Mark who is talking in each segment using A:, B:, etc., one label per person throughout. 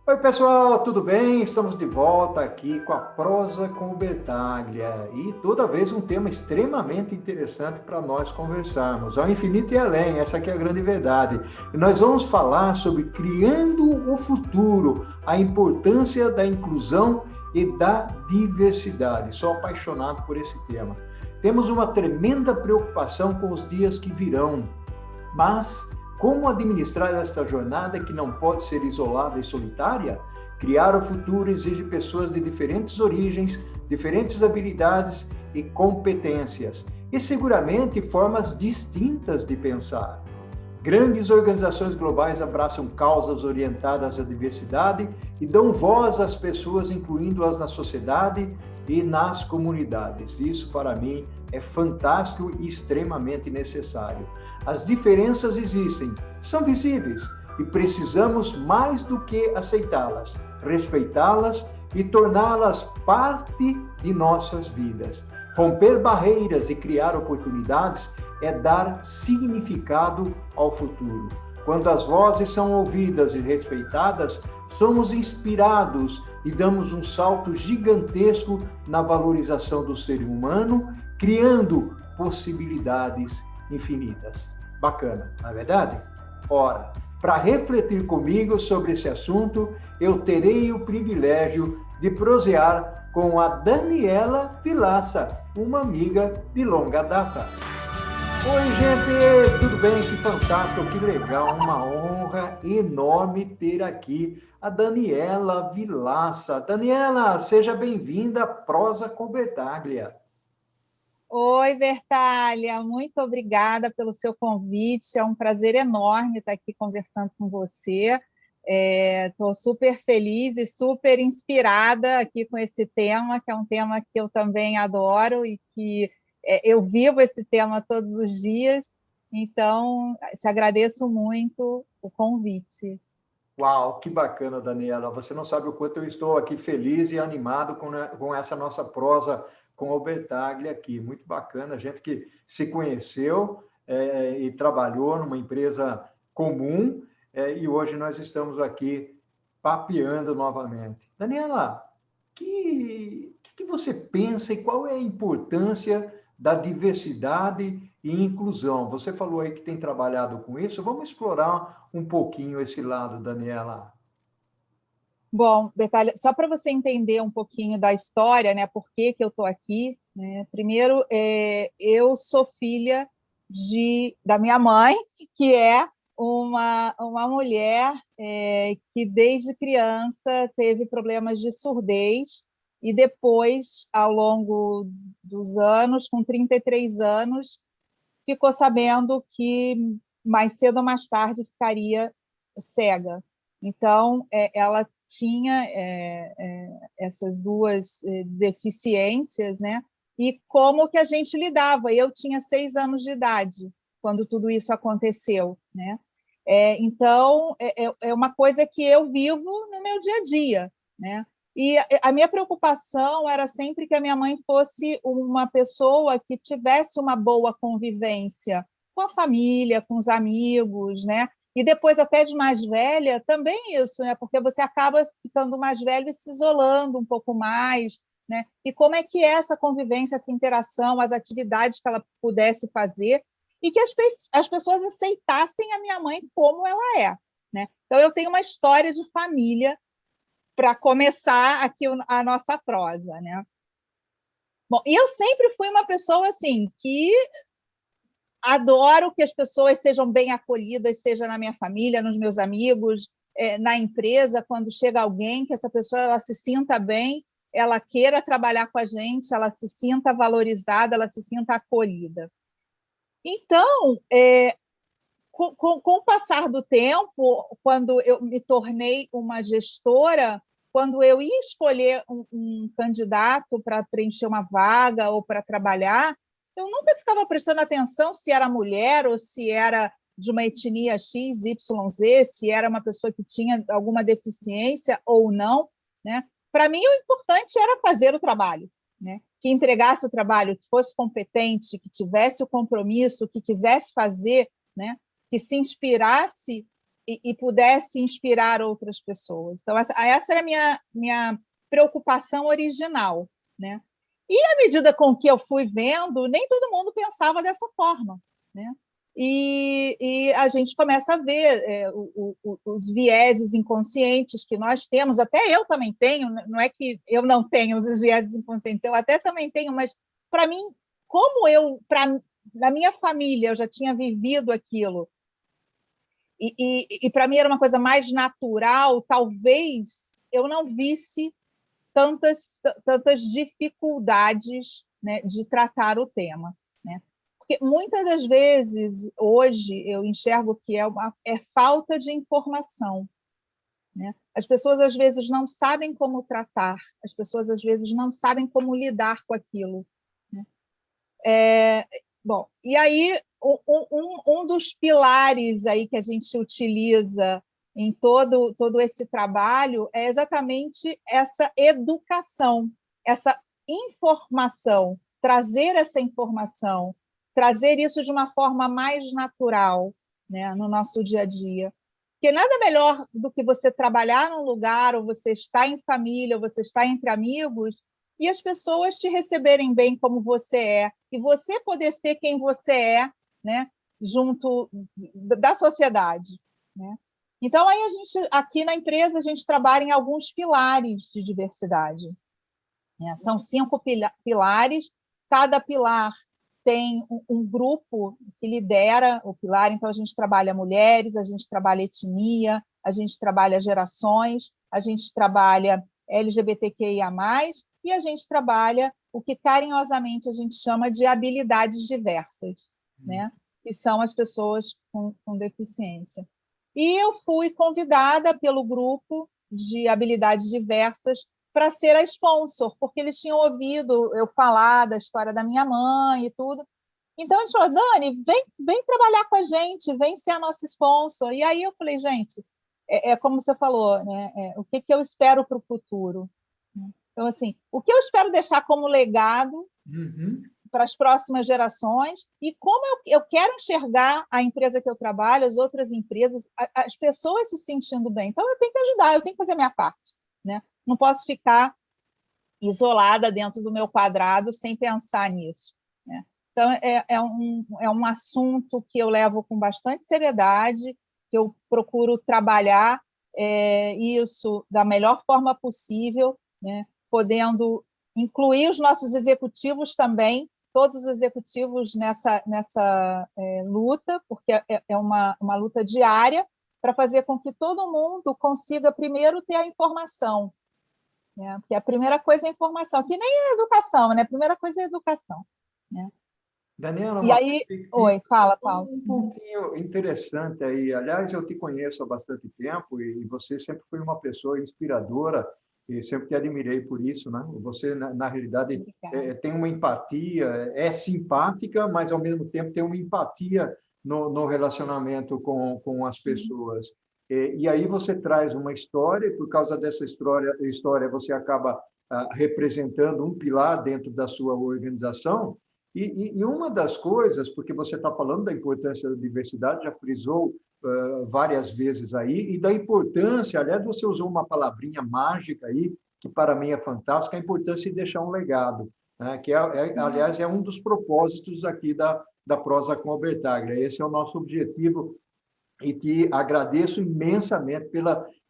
A: Oi, pessoal, tudo bem? Estamos de volta aqui com a Prosa com o Bertaglia e toda vez um tema extremamente interessante para nós conversarmos, ao infinito e além, essa aqui é a grande verdade. E nós vamos falar sobre criando o futuro, a importância da inclusão e da diversidade. Sou apaixonado por esse tema. Temos uma tremenda preocupação com os dias que virão, mas como administrar esta jornada que não pode ser isolada e solitária? Criar o futuro exige pessoas de diferentes origens, diferentes habilidades e competências, e seguramente formas distintas de pensar. Grandes organizações globais abraçam causas orientadas à diversidade e dão voz às pessoas, incluindo-as na sociedade e nas comunidades. Isso, para mim, é fantástico e extremamente necessário. As diferenças existem, são visíveis e precisamos mais do que aceitá-las, respeitá-las e torná-las parte de nossas vidas. Romper barreiras e criar oportunidades é dar significado ao futuro. Quando as vozes são ouvidas e respeitadas, somos inspirados e damos um salto gigantesco na valorização do ser humano, criando possibilidades infinitas. Bacana, não é verdade? Ora, para refletir comigo sobre esse assunto, eu terei o privilégio de prosear com a Daniela Vilaça, uma amiga de longa data. Oi, gente, tudo bem? Que fantástico, que legal, uma honra enorme ter aqui a Daniela Vilaça. Daniela, seja bem-vinda à Prosa com Bertaglia.
B: Oi, Bertaglia, muito obrigada pelo seu convite. É um prazer enorme estar aqui conversando com você. Estou super feliz e super inspirada aqui com esse tema, que é um tema que eu também adoro e que eu vivo esse tema todos os dias. Então, te agradeço muito o convite.
A: Uau, que bacana, Daniela. Você não sabe o quanto eu estou aqui feliz e animado com essa nossa prosa com o Bertaglia aqui. Muito bacana, gente que se conheceu e trabalhou numa empresa comum e hoje nós estamos aqui papeando novamente. Daniela, que você pensa e qual é a importância da diversidade e inclusão? Você falou aí que tem trabalhado com isso. Vamos explorar um pouquinho esse lado, Daniela.
B: Bom, Bertaglia, só para você entender um pouquinho da história, né, por que eu estou aqui, né? Primeiro, eu sou filha da minha mãe, que é uma mulher que desde criança teve problemas de surdez e depois, ao longo dos anos, com 33 anos, ficou sabendo que mais cedo ou mais tarde ficaria cega. Então, ela tinha essas duas deficiências, né? E como que a gente lidava? Eu tinha 6 anos de idade quando tudo isso aconteceu, né? Então, é uma coisa que eu vivo no meu dia a dia, né? E a minha preocupação era sempre que a minha mãe fosse uma pessoa que tivesse uma boa convivência com a família, com os amigos, né? E depois, até de mais velha, também isso, né? Porque você acaba ficando mais velho e se isolando um pouco mais, né? E como é que é essa convivência, essa interação, as atividades que ela pudesse fazer e que as pessoas aceitassem a minha mãe como ela é, né? Então, eu tenho uma história de família para começar aqui a nossa prosa, né? Bom, e eu sempre fui uma pessoa assim que adoro que as pessoas sejam bem acolhidas, seja na minha família, nos meus amigos, na empresa, quando chega alguém, que essa pessoa ela se sinta bem, ela queira trabalhar com a gente, ela se sinta valorizada, ela se sinta acolhida. Então, com o passar do tempo, quando eu me tornei uma gestora, quando eu ia escolher um candidato para preencher uma vaga ou para trabalhar, eu nunca ficava prestando atenção se era mulher ou se era de uma etnia X, Y, Z, se era uma pessoa que tinha alguma deficiência ou não, né? Para mim, o importante era fazer o trabalho, né? Que entregasse o trabalho, que fosse competente, que tivesse o compromisso, que quisesse fazer, né? Que se inspirasse e pudesse inspirar outras pessoas. Então, essa era a minha preocupação original, né? E, à medida com que eu fui vendo, nem todo mundo pensava dessa forma, né? E a gente começa a ver os vieses inconscientes que nós temos, até eu também tenho, não é que eu não tenho os vieses inconscientes, eu até também tenho, mas, para mim, na minha família, eu já tinha vivido aquilo, e para mim era uma coisa mais natural, talvez eu não visse tantas dificuldades, né, de tratar o tema, né? Porque muitas das vezes, hoje, eu enxergo que é falta de informação, né? As pessoas, às vezes, não sabem como tratar, as pessoas, às vezes, não sabem como lidar com aquilo, né? Bom, e aí, um dos pilares aí que a gente utiliza em todo esse trabalho é exatamente essa educação, essa informação, trazer essa informação, trazer isso de uma forma mais natural, né, no nosso dia a dia. Porque nada melhor do que você trabalhar num lugar, ou você estar em família, ou você estar entre amigos, e as pessoas te receberem bem como você é, e você poder ser quem você é, né, junto da sociedade, né? Então, aí aqui na empresa, a gente trabalha em alguns pilares de diversidade, né? São 5 pilares, cada pilar tem um grupo que lidera o pilar, então a gente trabalha mulheres, a gente trabalha etnia, a gente trabalha gerações, a gente trabalha LGBTQIA+, e a gente trabalha o que carinhosamente a gente chama de habilidades diversas, né? Que são as pessoas com deficiência. E eu fui convidada pelo grupo de habilidades diversas para ser a sponsor, porque eles tinham ouvido eu falar da história da minha mãe e tudo. Então, eles falaram, Dani, vem trabalhar com a gente, vem ser a nossa sponsor. E aí eu falei, gente, como você falou, né? O que eu espero para o futuro? Então, assim, o que eu espero deixar como legado para as próximas gerações e como eu quero enxergar a empresa que eu trabalho, as outras empresas, as pessoas se sentindo bem. Então, eu tenho que ajudar, eu tenho que fazer a minha parte, né? Não posso ficar isolada dentro do meu quadrado sem pensar nisso, né? Então, é um assunto que eu levo com bastante seriedade, que eu procuro trabalhar isso da melhor forma possível, né? Podendo incluir os nossos executivos também, todos os executivos nessa luta, porque é uma luta diária para fazer com que todo mundo consiga primeiro ter a informação, né? Porque a primeira coisa é a informação, que nem a educação, né? A primeira coisa é a educação, né?
A: Daniela,
B: E
A: uma
B: aí,
A: perspectiva,
B: oi, fala, Paulo.
A: um pontinho interessante aí. Aliás, eu te conheço há bastante tempo e você sempre foi uma pessoa inspiradora e sempre te admirei por isso, né? Você, na realidade, tem uma empatia, é simpática, mas, ao mesmo tempo, tem uma empatia no relacionamento com as pessoas. E aí você traz uma história, e por causa dessa história você acaba representando um pilar dentro da sua organização. E uma das coisas, porque você está falando da importância da diversidade, já frisou várias vezes aí, e da importância, aliás, você usou uma palavrinha mágica aí, que para mim é fantástica, a importância de deixar um legado, né? Que, aliás, é um dos propósitos aqui da Prosa com Albertaglia. Esse é o nosso objetivo, e te agradeço imensamente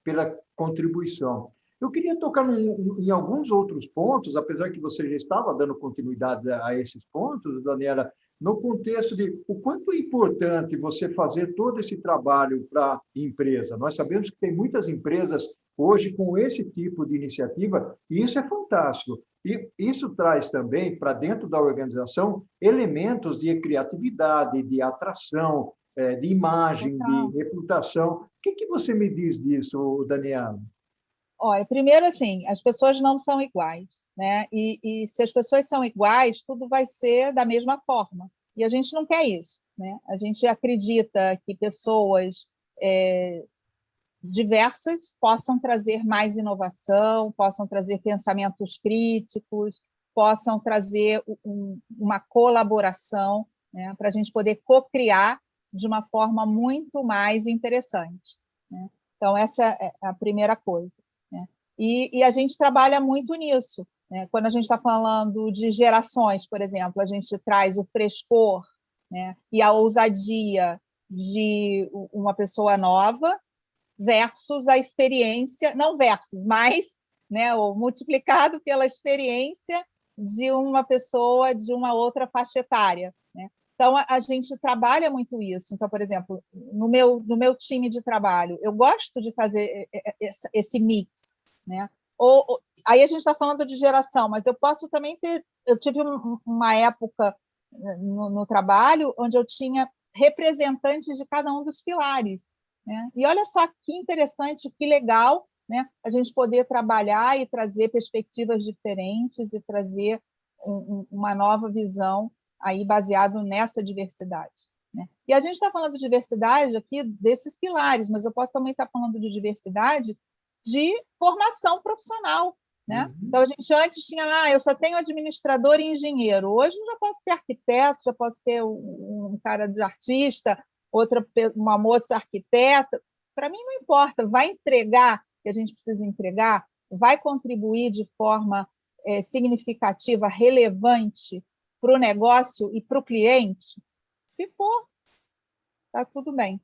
A: pela contribuição. Eu queria tocar em alguns outros pontos, apesar que você já estava dando continuidade a esses pontos, Daniela, no contexto de o quanto é importante você fazer todo esse trabalho para a empresa. Nós sabemos que tem muitas empresas hoje com esse tipo de iniciativa, e isso é fantástico. E isso traz também para dentro da organização elementos de criatividade, de atração, de imagem, de reputação. O que você me diz disso, Daniela?
B: Olha, primeiro, assim, as pessoas não são iguais, né? E se as pessoas são iguais, tudo vai ser da mesma forma. E a gente não quer isso, né? A gente acredita que pessoas diversas possam trazer mais inovação, possam trazer pensamentos críticos, possam trazer uma colaboração, né? Para a gente poder co-criar de uma forma muito mais interessante. Então, essa é a primeira coisa, né? E a gente trabalha muito nisso, né? Quando a gente está falando de gerações, por exemplo, a gente traz o frescor, né, e a ousadia de uma pessoa nova versus a experiência, não versus, mas, né, ou multiplicado pela experiência de uma pessoa de uma outra faixa etária, né? Então, a gente trabalha muito isso. Então, por exemplo, no meu time de trabalho, eu gosto de fazer esse mix, né? Aí a gente está falando de geração, mas eu posso também ter... Eu tive uma época no trabalho onde eu tinha representantes de cada um dos pilares, né? E olha só que interessante, que legal, né? A gente poder trabalhar e trazer perspectivas diferentes e trazer uma nova visão aí baseado nessa diversidade, né? E a gente está falando de diversidade aqui desses pilares, mas eu posso também estar falando de diversidade de formação profissional, né? Então, a gente antes tinha lá, eu só tenho administrador e engenheiro. Hoje eu já posso ter arquiteto, já posso ter um cara de artista, uma moça arquiteta. Para mim não importa, vai entregar o que a gente precisa entregar, vai contribuir de forma significativa, relevante para o negócio e para o cliente. Se for, está tudo bem.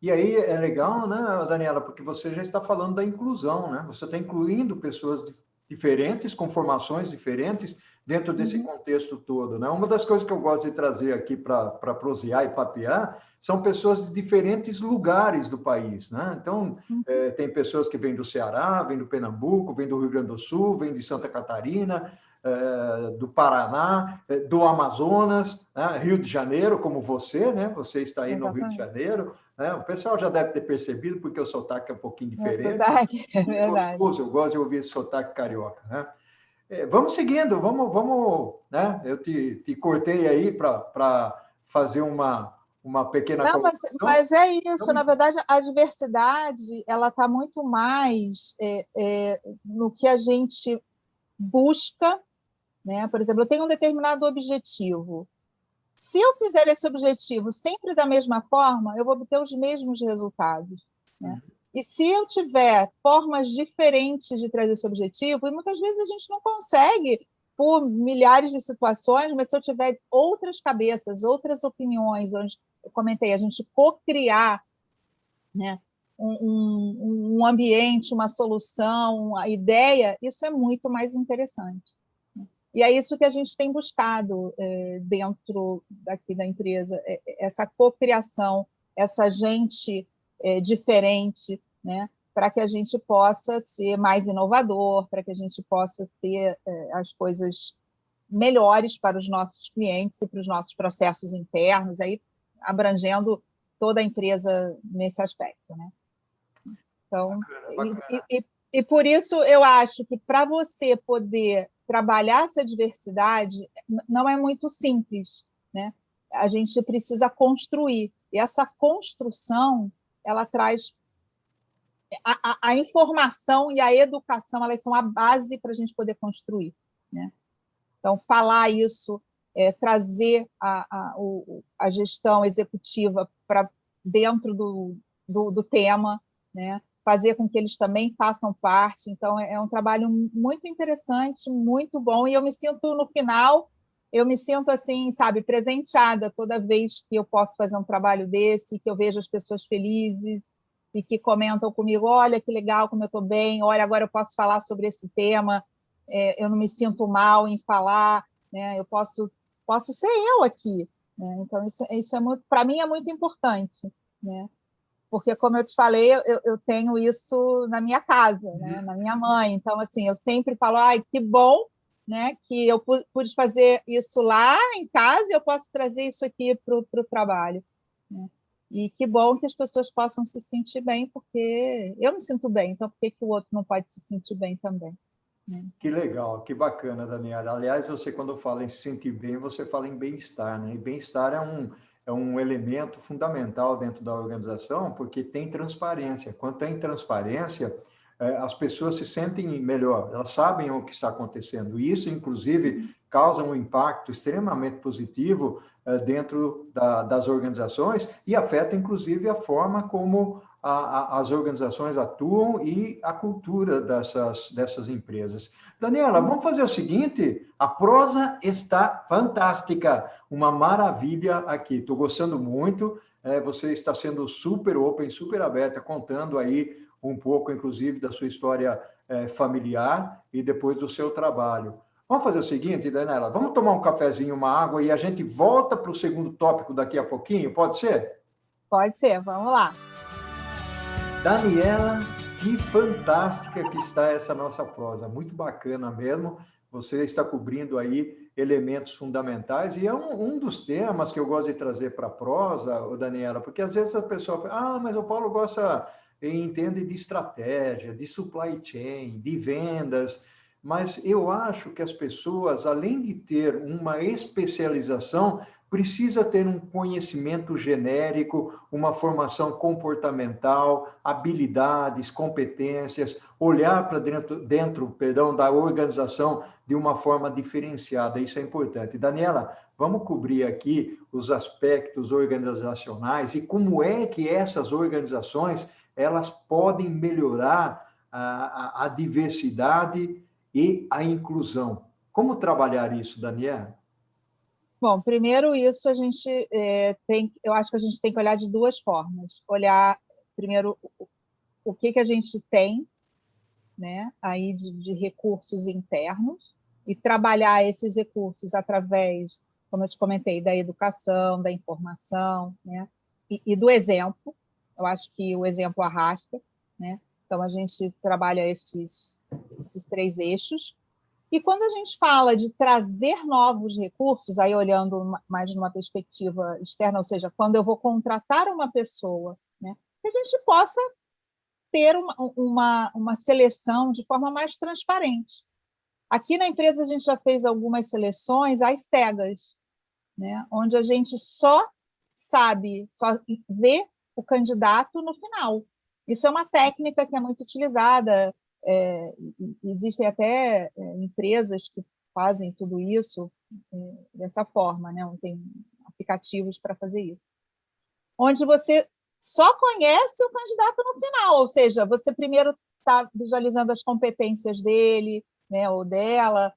A: E aí é legal, né, Daniela, porque você já está falando da inclusão, né? Você está incluindo pessoas diferentes, com formações diferentes, dentro desse contexto todo, né? Uma das coisas que eu gosto de trazer aqui para prosear e papear são pessoas de diferentes lugares do país, né? Então, tem pessoas que vêm do Ceará, vêm do Pernambuco, vêm do Rio Grande do Sul, vêm de Santa Catarina, do Paraná, do Amazonas, né? Rio de Janeiro, como você, né? Você está aí no Rio de Janeiro, né? O pessoal já deve ter percebido, porque o sotaque é um pouquinho diferente.
B: É verdade.
A: Gostoso, eu gosto de ouvir esse sotaque carioca, né? Vamos seguindo, vamos, né? Eu te cortei aí para fazer uma pequena
B: Não,
A: colocação.
B: mas é isso. Na verdade, a diversidade ela está muito mais no que a gente busca, né? Por exemplo, eu tenho um determinado objetivo. Se eu fizer esse objetivo sempre da mesma forma, eu vou obter os mesmos resultados, né? E se eu tiver formas diferentes de trazer esse objetivo, e muitas vezes a gente não consegue por milhares de situações, mas se eu tiver outras cabeças, outras opiniões, onde eu comentei, a gente co-criar, né, um ambiente, uma solução, uma ideia, isso é muito mais interessante. E é isso que a gente tem buscado dentro daqui da empresa, essa cocriação, essa gente diferente, né, para que a gente possa ser mais inovador, para que a gente possa ter as coisas melhores para os nossos clientes e para os nossos processos internos, aí abrangendo toda a empresa nesse aspecto, né? Então,
A: Bacana.
B: E por isso eu acho que para você poder trabalhar essa diversidade não é muito simples, né? A gente precisa construir, e essa construção ela traz a informação e a educação, elas são a base para a gente poder construir, né? Então, falar isso, trazer a gestão executiva para dentro do tema, né? Fazer com que eles também façam parte. Então, é um trabalho muito interessante, muito bom, e eu me sinto, no final, eu me sinto assim, sabe, presenteada toda vez que eu posso fazer um trabalho desse, que eu vejo as pessoas felizes e que comentam comigo, olha que legal, como eu estou bem, olha, agora eu posso falar sobre esse tema, eu não me sinto mal em falar, né? Eu posso ser eu aqui, né? Então, isso para mim é muito importante, né? Porque, como eu te falei, eu tenho isso na minha casa, né? Na minha mãe. Então, assim, eu sempre falo, ai, que bom, né? Que eu pude fazer isso lá em casa e eu posso trazer isso aqui para o trabalho, né? E que bom que as pessoas possam se sentir bem, porque eu me sinto bem, então por que o outro não pode se sentir bem também? Né?
A: Que legal, que bacana, Daniela. Aliás, você, quando fala em se sentir bem, você fala em bem-estar, né? E bem-estar é um elemento fundamental dentro da organização, porque tem transparência. Quando tem transparência, as pessoas se sentem melhor, elas sabem o que está acontecendo. E isso, inclusive, causa um impacto extremamente positivo dentro das organizações e afeta, inclusive, a forma como as organizações atuam e a cultura dessas empresas. Daniela, vamos fazer o seguinte, a prosa está fantástica, uma maravilha aqui, estou gostando muito, você está sendo super open, super aberta, contando aí um pouco, inclusive, da sua história familiar e depois do seu trabalho. Vamos fazer o seguinte, Daniela, vamos tomar um cafezinho, uma água e a gente volta para o segundo tópico daqui a pouquinho, pode ser?
B: Pode ser, vamos lá.
A: Daniela, que fantástica que está essa nossa prosa, muito bacana mesmo. Você está cobrindo aí elementos fundamentais e é um dos temas que eu gosto de trazer para a prosa, Daniela, porque às vezes a pessoa fala, mas o Paulo gosta e entende de estratégia, de supply chain, de vendas, mas eu acho que as pessoas, além de ter uma especialização, precisa ter um conhecimento genérico, uma formação comportamental, habilidades, competências, olhar para dentro, da organização de uma forma diferenciada. Isso é importante. Daniela, vamos cobrir aqui os aspectos organizacionais e como é que essas organizações elas podem melhorar a diversidade e a inclusão. Como trabalhar isso, Daniela?
B: Bom, primeiro isso a gente eu acho que a gente tem que olhar de duas formas. Olhar primeiro o que a gente tem, né, aí de recursos internos e trabalhar esses recursos através, como eu te comentei, da educação, da informação, né, e do exemplo. Eu acho que o exemplo arrasta, né? Então a gente trabalha esses três eixos. E quando a gente fala de trazer novos recursos, aí olhando mais numa perspectiva externa, ou seja, quando eu vou contratar uma pessoa, né, que a gente possa ter uma seleção de forma mais transparente. Aqui na empresa a gente já fez algumas seleções às cegas, né, onde a gente só vê o candidato no final. Isso é uma técnica que é muito utilizada. Existem até empresas que fazem tudo isso dessa forma, né? Tem aplicativos para fazer isso. Onde você só conhece o candidato no final, ou seja, você primeiro está visualizando as competências dele, né, ou dela,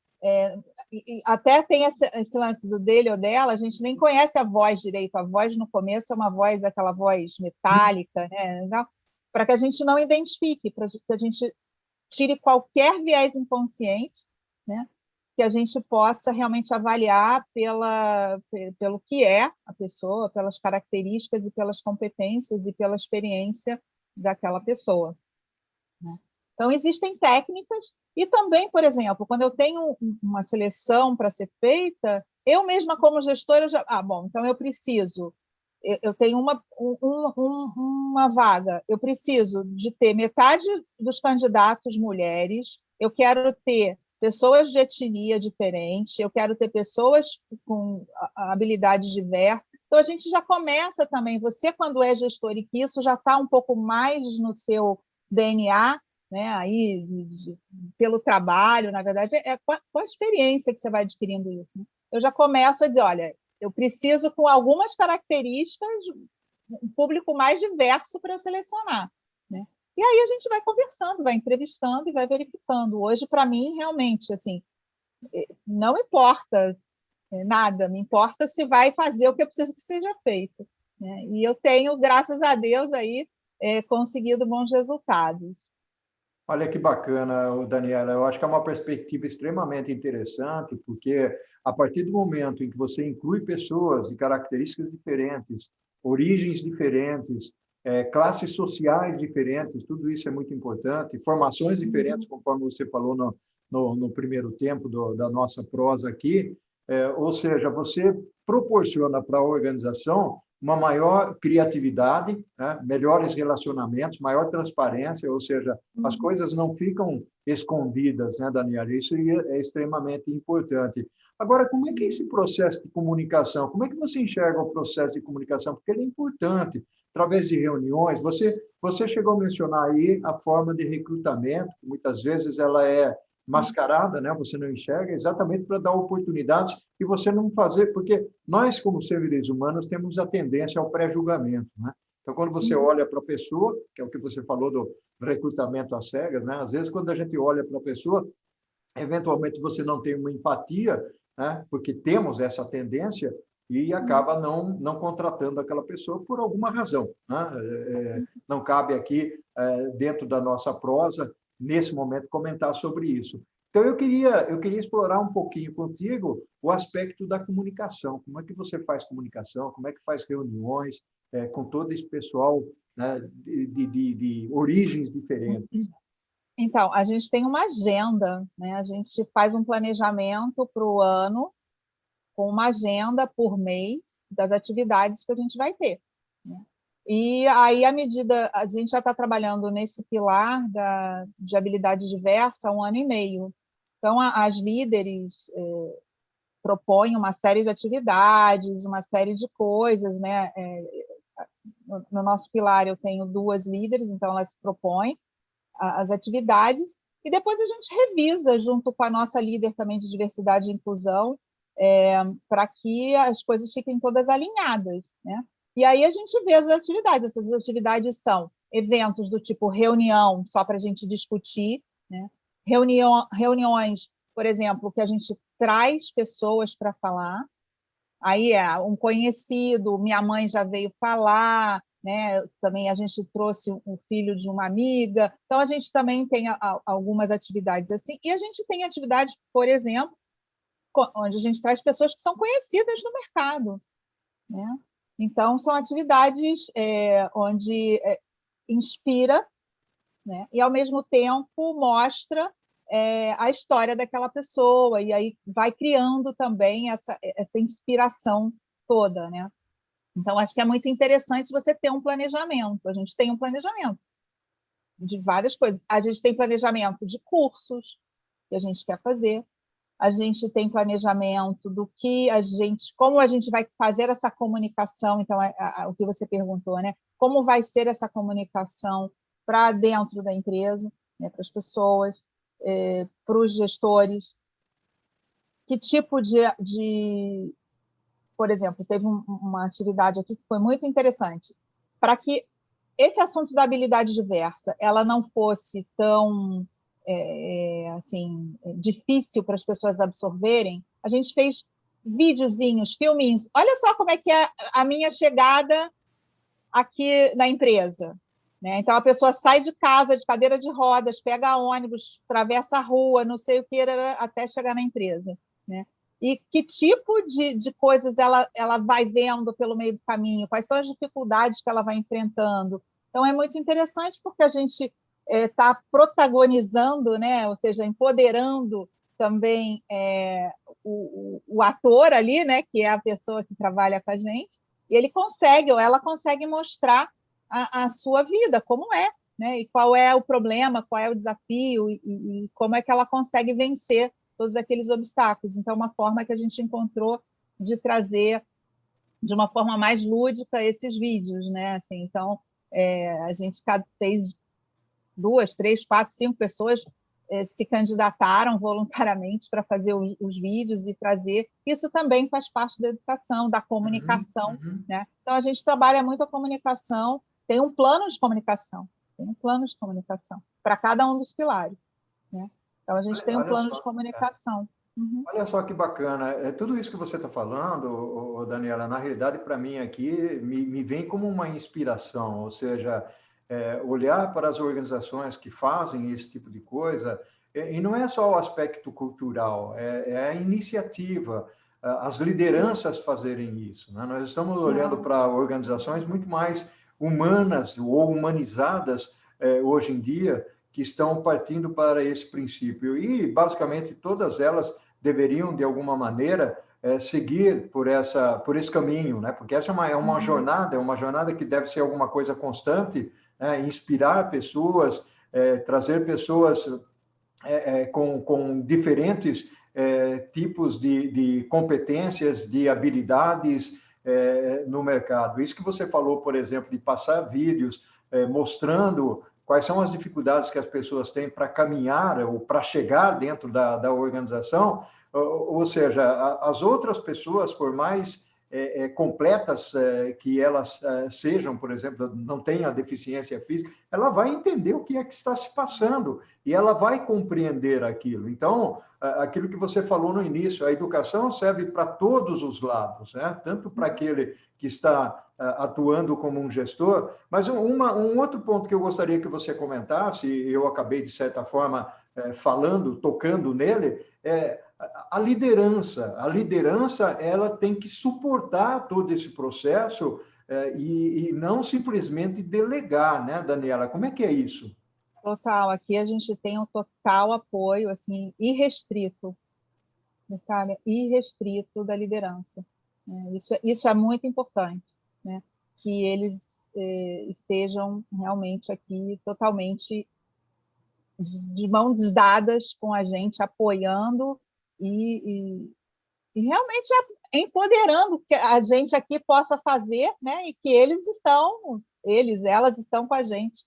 B: e até tem esse lance do dele ou dela, a gente nem conhece a voz direito, a voz no começo é uma voz, aquela voz metálica, né, para que a gente não identifique, para que a gente tire qualquer viés inconsciente, né, que a gente possa realmente avaliar pelo que é a pessoa, pelas características e pelas competências e pela experiência daquela pessoa, né? Então, existem técnicas e também, por exemplo, quando eu tenho uma seleção para ser feita, eu mesma como gestora, então eu preciso, eu tenho uma vaga, eu preciso de ter metade dos candidatos mulheres, eu quero ter pessoas de etnia diferente, eu quero ter pessoas com habilidades diversas. Então, a gente já começa também, você quando é gestor e que isso já está um pouco mais no seu DNA, né, aí, pelo trabalho, na verdade, com a experiência que você vai adquirindo isso, né? Eu já começo a dizer, olha, eu preciso, com algumas características, um público mais diverso para eu selecionar, né? E aí a gente vai conversando, vai entrevistando e vai verificando. Hoje, para mim, realmente, assim, não importa nada, me importa se vai fazer o que eu preciso que seja feito, né? E eu tenho, graças a Deus, aí, conseguido bons resultados.
A: Olha que bacana, Daniela. Eu acho que é uma perspectiva extremamente interessante, porque a partir do momento em que você inclui pessoas de características diferentes, origens diferentes, classes sociais diferentes, tudo isso é muito importante, formações diferentes, conforme você falou no primeiro tempo da nossa prosa aqui, ou seja, você proporciona para a organização uma maior criatividade, né? Melhores relacionamentos, maior transparência, ou seja, as coisas não ficam escondidas, né, Daniela? Isso é extremamente importante. Agora, como é que é esse processo de comunicação? Como é que você enxerga o processo de comunicação? Porque ele é importante, através de reuniões. Você chegou a mencionar aí a forma de recrutamento, que muitas vezes ela é mascarada, né? Você não enxerga, exatamente para dar oportunidades e você não fazer, porque nós, como seres humanos, temos a tendência ao pré-julgamento, né? Então, quando você olha para a pessoa, que é o que você falou do recrutamento às cegas, né? Às vezes, quando a gente olha para a pessoa, eventualmente você não tem uma empatia, né? Porque temos essa tendência e acaba não contratando aquela pessoa por alguma razão, né? Não cabe aqui, dentro da nossa prosa, nesse momento, comentar sobre isso. Então, eu queria explorar um pouquinho contigo o aspecto da comunicação. Como é que você faz comunicação? Como é que faz reuniões com todo esse pessoal, né, de origens diferentes?
B: Então, a gente tem uma agenda, né? A gente faz um planejamento para o ano, com uma agenda por mês das atividades que a gente vai ter, né? E aí, à medida, a gente já está trabalhando nesse pilar de habilidade diversa há 1 ano e meio. Então, as líderes propõem uma série de atividades, uma série de coisas, né? No nosso pilar, eu tenho 2 líderes, então elas propõem as atividades, e depois a gente revisa junto com a nossa líder também de diversidade e inclusão, para que as coisas fiquem todas alinhadas, né? E aí a gente vê as atividades. Essas atividades são eventos do tipo reunião, só para a gente discutir, né? Reuniões, por exemplo, que a gente traz pessoas para falar. Aí um conhecido, minha mãe já veio falar, né? Também a gente trouxe um filho de uma amiga. Então, a gente também tem algumas atividades assim. E a gente tem atividades, por exemplo, onde a gente traz pessoas que são conhecidas no mercado, né? Então, são atividades onde inspira, né? E, ao mesmo tempo, mostra a história daquela pessoa, e aí vai criando também essa inspiração toda, né? Então, acho que é muito interessante você ter um planejamento. A gente tem um planejamento de várias coisas. A gente tem planejamento de cursos que a gente quer fazer, a gente tem planejamento do que como a gente vai fazer essa comunicação. Então, o que você perguntou, né? Como vai ser essa comunicação para dentro da empresa, né? Para as pessoas, para os gestores, que tipo por exemplo, teve uma atividade aqui que foi muito interessante, para que esse assunto da habilidade diversa ela não fosse tão assim, difícil para as pessoas absorverem. A gente fez videozinhos, filminhos. Olha só como é que é a minha chegada aqui na empresa, né? Então, a pessoa sai de casa, de cadeira de rodas, pega ônibus, atravessa a rua, não sei o que, até chegar na empresa, né? E que tipo de coisas ela vai vendo pelo meio do caminho, quais são as dificuldades que ela vai enfrentando. Então, é muito interessante porque a gente está protagonizando, né? Ou seja, empoderando também o ator ali, né? Que é a pessoa que trabalha com a gente, e ele consegue, ou ela consegue mostrar a sua vida, como é, né? E qual é o problema, qual é o desafio, e como é que ela consegue vencer todos aqueles obstáculos. Então, uma forma que a gente encontrou de trazer de uma forma mais lúdica esses vídeos, né? Assim, então, a gente fez 2, 3, 4, 5 pessoas se candidataram voluntariamente para fazer os vídeos e trazer. Isso também faz parte da educação, da comunicação, né? Então, a gente trabalha muito a comunicação, tem um plano de comunicação para cada um dos pilares, né? Então, a gente tem um plano de comunicação.
A: Olha só que bacana. Tudo isso que você está falando, Daniela, na realidade, para mim aqui, me vem como uma inspiração, ou seja, olhar para as organizações que fazem esse tipo de coisa, e não é só o aspecto cultural, é a iniciativa, as lideranças fazerem isso, né? Nós estamos olhando para organizações muito mais humanas ou humanizadas hoje em dia, que estão partindo para esse princípio. E, basicamente, todas elas deveriam, de alguma maneira, seguir por esse caminho, né? Porque essa é uma jornada que deve ser alguma coisa constante, né? Inspirar pessoas, trazer pessoas com diferentes tipos de competências, de habilidades no mercado. Isso que você falou, por exemplo, de passar vídeos mostrando quais são as dificuldades que as pessoas têm para caminhar ou para chegar dentro da organização, ou seja, as outras pessoas, por mais completas que elas sejam, por exemplo, não tenham a deficiência física, ela vai entender o que é que está se passando e ela vai compreender aquilo. Então, aquilo que você falou no início, a educação serve para todos os lados, né? Tanto para aquele que está atuando como um gestor, mas um outro ponto que eu gostaria que você comentasse, e eu acabei, de certa forma, tocando nele, a liderança. A liderança, ela tem que suportar todo esse processo e não simplesmente delegar, né, Daniela? Como é que é isso?
B: Total, aqui a gente tem um total apoio, assim, irrestrito, sabe? Irrestrito da liderança. Isso é muito importante, né? Que eles estejam realmente aqui totalmente de mãos dadas com a gente, apoiando e realmente empoderando que a gente aqui possa fazer, né? E que elas estão com a gente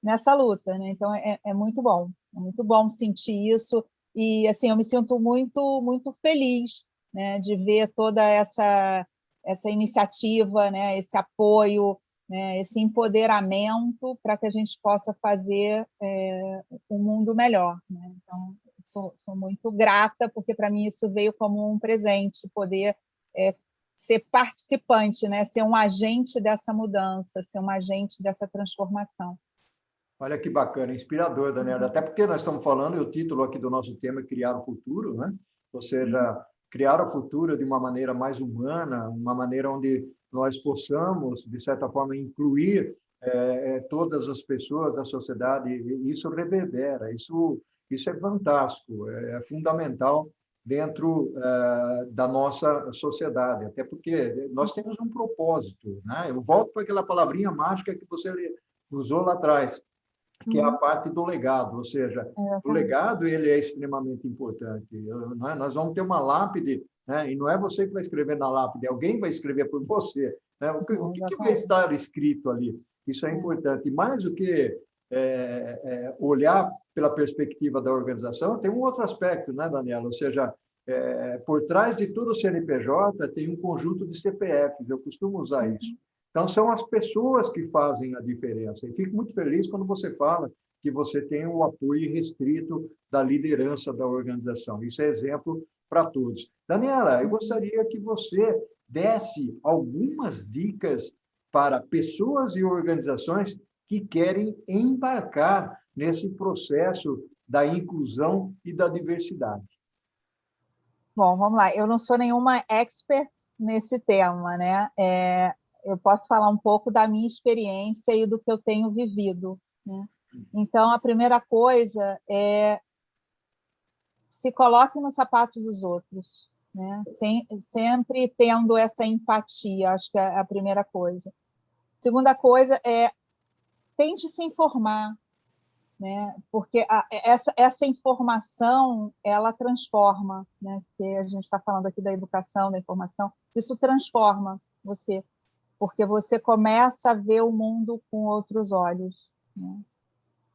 B: nessa luta, né? Então é muito bom sentir isso e assim eu me sinto muito feliz, né? De ver toda essa iniciativa, né? Esse apoio, né? Esse empoderamento para que a gente possa fazer um mundo melhor, né? Então sou muito grata porque para mim isso veio como um presente poder ser participante, né? Ser um agente dessa mudança, ser um agente dessa transformação.
A: Olha que bacana, inspirador, Daniela. Até porque nós estamos falando, e o título aqui do nosso tema é Criar o Futuro, né? Ou seja, criar o futuro de uma maneira mais humana, uma maneira onde nós possamos, de certa forma, incluir todas as pessoas da sociedade. E isso reverbera, isso é fantástico, é fundamental dentro da nossa sociedade, até porque nós temos um propósito, né? Eu volto para aquela palavrinha mágica que você usou lá atrás, que é a parte do legado, ou seja, o legado ele é extremamente importante. Nós vamos ter uma lápide, né? E não é você que vai escrever na lápide, alguém vai escrever por você, né? O que vai estar escrito ali? Isso é importante. E mais do que olhar pela perspectiva da organização, tem um outro aspecto, né, Daniela? Ou seja, por trás de todo o CNPJ tem um conjunto de CPFs, eu costumo usar isso. Então, são as pessoas que fazem a diferença. E fico muito feliz quando você fala que você tem o apoio restrito da liderança da organização. Isso é exemplo para todos. Daniela, eu gostaria que você desse algumas dicas para pessoas e organizações que querem embarcar nesse processo da inclusão e da diversidade.
B: Bom, vamos lá. Eu não sou nenhuma expert nesse tema, né? Eu posso falar um pouco da minha experiência e do que eu tenho vivido, né? Então, a primeira coisa é se coloque no sapato dos outros, né? Sempre tendo essa empatia, acho que é a primeira coisa. Segunda coisa é tente se informar, né? Porque essa informação ela transforma, né? Porque a gente está falando aqui da educação, da informação, isso transforma você, porque você começa a ver o mundo com outros olhos, né?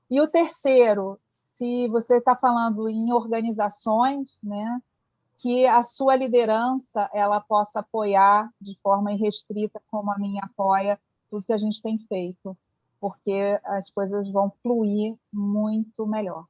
B: E o terceiro, se você está falando em organizações, né, que a sua liderança ela possa apoiar de forma irrestrita, como a minha apoia, tudo que a gente tem feito, porque as coisas vão fluir muito melhor.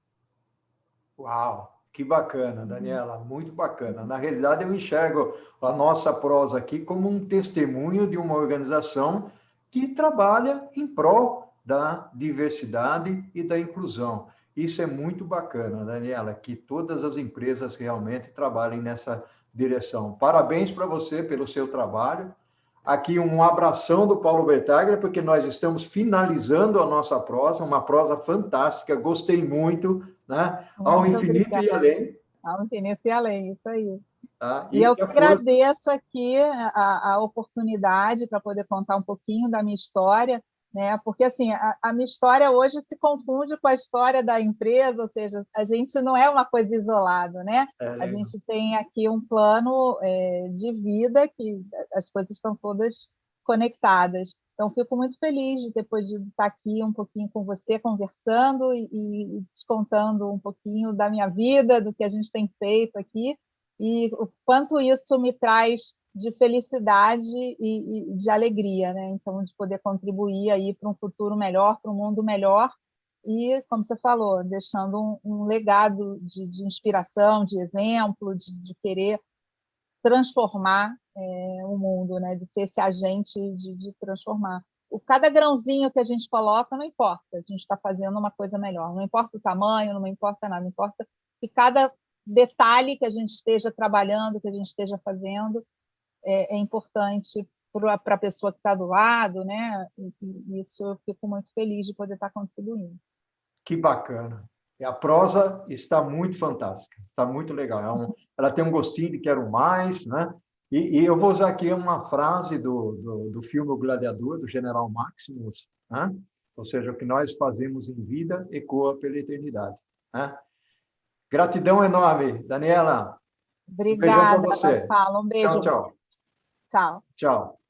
A: Uau! Que bacana, Daniela, muito bacana. Na realidade, eu enxergo a nossa prosa aqui como um testemunho de uma organização que trabalha em prol da diversidade e da inclusão. Isso é muito bacana, Daniela, que todas as empresas realmente trabalhem nessa direção. Parabéns para você pelo seu trabalho. Aqui um abração do Paulo Bertaglia, porque nós estamos finalizando a nossa prosa, uma prosa fantástica, gostei muito, né? Ao infinito e além.
B: Ao infinito e além, isso aí.
A: Tá?
B: E eu que
A: a força...
B: agradeço aqui a oportunidade para poder contar um pouquinho da minha história, né? Porque assim, a minha história hoje se confunde com a história da empresa, ou seja, a gente não é uma coisa isolada, né? A
A: legal.
B: gente tem aqui um plano de vida que as coisas estão todas conectadas. Então, fico muito feliz de ter podido estar aqui um pouquinho com você, conversando e te contando um pouquinho da minha vida, do que a gente tem feito aqui, e o quanto isso me traz de felicidade e de alegria, né? Então, de poder contribuir aí para um futuro melhor, para um mundo melhor, e, como você falou, deixando um legado de inspiração, de exemplo, de querer transformar o mundo, né? De ser esse agente de transformar. Cada grãozinho que a gente coloca, não importa, a gente está fazendo uma coisa melhor, não importa o tamanho, não importa nada, importa que cada detalhe que a gente esteja trabalhando, que a gente esteja fazendo, é importante para a pessoa que está do lado, né? E isso eu fico muito feliz de poder estar contribuindo.
A: Que bacana. E a prosa está muito fantástica, está muito legal. Ela tem um gostinho de quero mais, né? E eu vou usar aqui uma frase do filme O Gladiador, do General Maximus, né? Ou seja, o que nós fazemos em vida ecoa pela eternidade. Né? Gratidão enorme, Daniela. Um beijão para
B: Obrigada,
A: você.
B: Paulo. Um
A: Tchau,
B: beijo.
A: tchau.
B: Tchau.
A: Tchau.